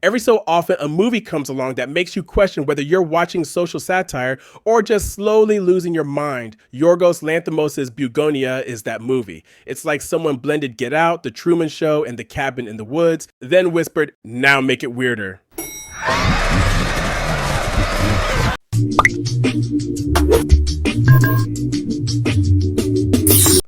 Every so often, a movie comes along that makes you question whether you're watching social satire or just slowly losing your mind. Yorgos Lanthimos' Bugonia is that movie. It's like someone blended Get Out, The Truman Show, and The Cabin in the Woods, then whispered, "Now make it weirder."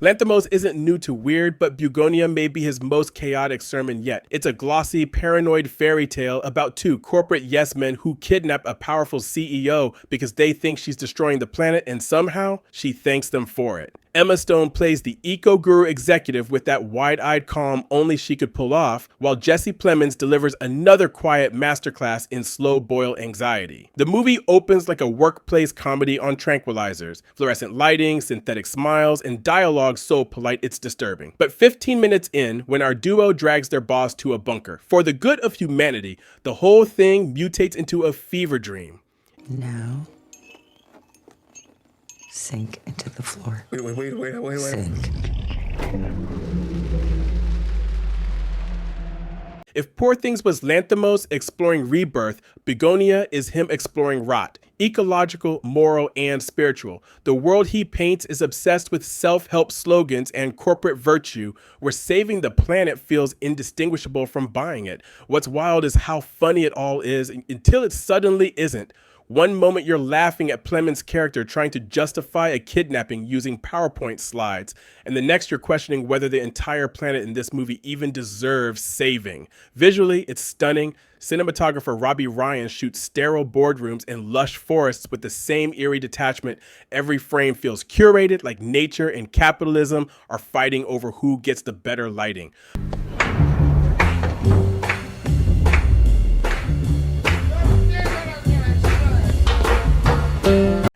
Lanthimos isn't new to weird, but Bugonia may be his most chaotic sermon yet. It's a glossy, paranoid fairy tale about two corporate yes-men who kidnap a powerful CEO because they think she's destroying the planet, and somehow she thanks them for it. Emma Stone plays the eco-guru executive with that wide-eyed calm only she could pull off, while Jesse Plemons delivers another quiet masterclass in slow-boil anxiety. The movie opens like a workplace comedy on tranquilizers, fluorescent lighting, synthetic smiles, and dialogue so polite it's disturbing. But 15 minutes in, when our duo drags their boss to a bunker, for the good of humanity, the whole thing mutates into a fever dream. Now, sink into the floor. Wait. Sink. If Poor Things was Lanthimos exploring rebirth, Bugonia is him exploring rot, ecological, moral, and spiritual. The world he paints is obsessed with self-help slogans and corporate virtue, where saving the planet feels indistinguishable from buying it. What's wild is how funny it all is until it suddenly isn't. One moment you're laughing at Plemons' character trying to justify a kidnapping using PowerPoint slides, and the next you're questioning whether the entire planet in this movie even deserves saving. Visually, it's stunning. Cinematographer Robbie Ryan shoots sterile boardrooms and lush forests with the same eerie detachment. Every frame feels curated, like nature and capitalism are fighting over who gets the better lighting.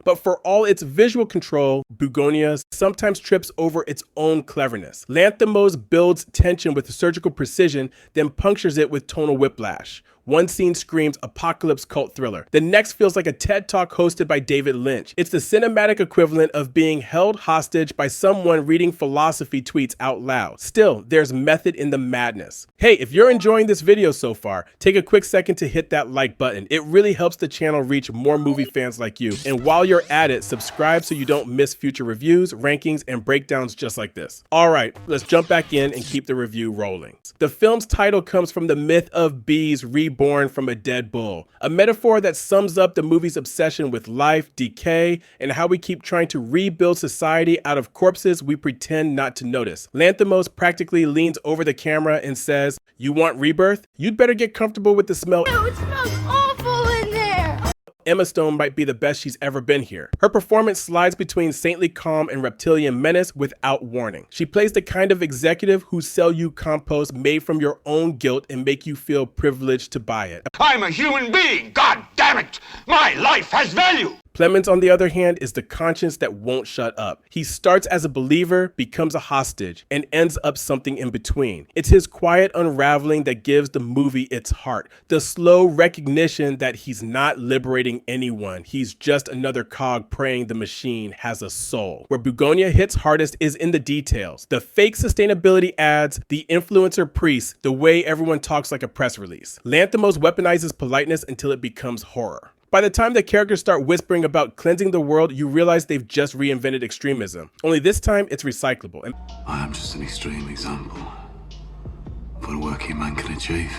But for all its visual control, Bugonia sometimes trips over its own cleverness. Lanthimos builds tension with surgical precision, then punctures it with tonal whiplash. One scene screams apocalypse cult thriller. The next feels like a TED Talk hosted by David Lynch. It's the cinematic equivalent of being held hostage by someone reading philosophy tweets out loud. Still, there's method in the madness. Hey, if you're enjoying this video so far, take a quick second to hit that like button. It really helps the channel reach more movie fans like you. And while you're at it, subscribe so you don't miss future reviews, rankings, and breakdowns just like this. All right, let's jump back in and keep the review rolling. The film's title comes from the myth of bees reborn from a dead bull, a metaphor that sums up the movie's obsession with life, decay, and how we keep trying to rebuild society out of corpses we pretend not to notice. Lanthimos practically leans over the camera and says, "You want rebirth? You'd better get comfortable with the smell." Ew, it smells awful in there! Emma Stone might be the best she's ever been here. Her performance slides between saintly calm and reptilian menace without warning. She plays the kind of executive who sell you compost made from your own guilt and make you feel privileged to buy it. I'm a human being, god damn it! My life has value! Plemons, on the other hand, is the conscience that won't shut up. He starts as a believer, becomes a hostage, and ends up something in between. It's his quiet unraveling that gives the movie its heart. The slow recognition that he's not liberating anyone. He's just another cog praying the machine has a soul. Where Bugonia hits hardest is in the details. The fake sustainability ads, the influencer priests, the way everyone talks like a press release. Lanthimos weaponizes politeness until it becomes horror. By the time the characters start whispering about cleansing the world, you realize they've just reinvented extremism. Only this time, it's recyclable. I am just an extreme example of what a working man can achieve.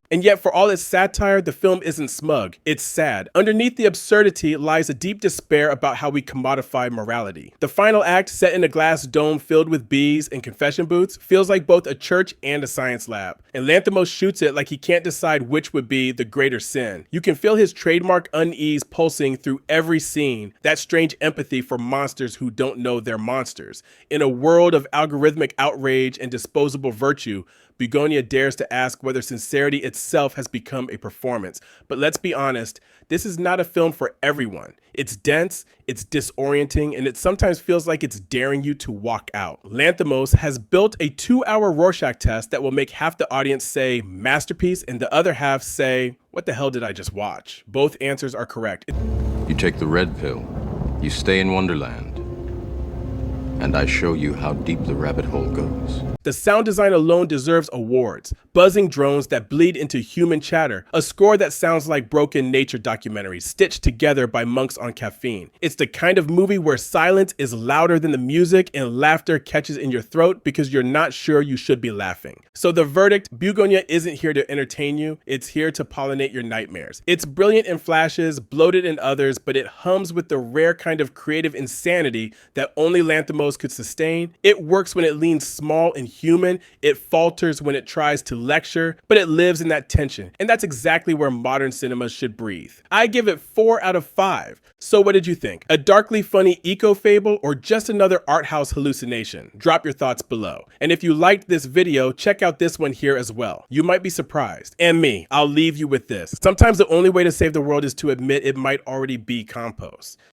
And yet, for all its satire, the film isn't smug. It's sad. Underneath the absurdity lies a deep despair about how we commodify morality. The final act, set in a glass dome filled with bees and confession booths, feels like both a church and a science lab. And Lanthimos shoots it like he can't decide which would be the greater sin. You can feel his trademark unease pulsing through every scene, that strange empathy for monsters who don't know they're monsters. In a world of algorithmic outrage and disposable virtue, Bugonia dares to ask whether sincerity itself has become a performance. But let's be honest, this is not a film for everyone. It's dense, it's disorienting, and it sometimes feels like it's daring you to walk out. Lanthimos has built a 2-hour Rorschach test that will make half the audience say masterpiece and the other half say, what the hell did I just watch? Both answers are correct. You take the red pill, you stay in Wonderland, and I show you how deep the rabbit hole goes. The sound design alone deserves awards. Buzzing drones that bleed into human chatter, a score that sounds like broken nature documentaries stitched together by monks on caffeine. It's the kind of movie where silence is louder than the music and laughter catches in your throat because you're not sure you should be laughing. So the verdict, Bugonia isn't here to entertain you, it's here to pollinate your nightmares. It's brilliant in flashes, bloated in others, but it hums with the rare kind of creative insanity that only Lanthimos could sustain. It works when it leans small and human, it falters when it tries to lecture, but it lives in that tension, and that's exactly where modern cinema should breathe. I give it 4 out of 5. So what did you think? A darkly funny eco-fable or just another art house hallucination? Drop your thoughts below. And if you liked this video, check out this one here as well. You might be surprised. And me, I'll leave you with this. Sometimes the only way to save the world is to admit it might already be compost.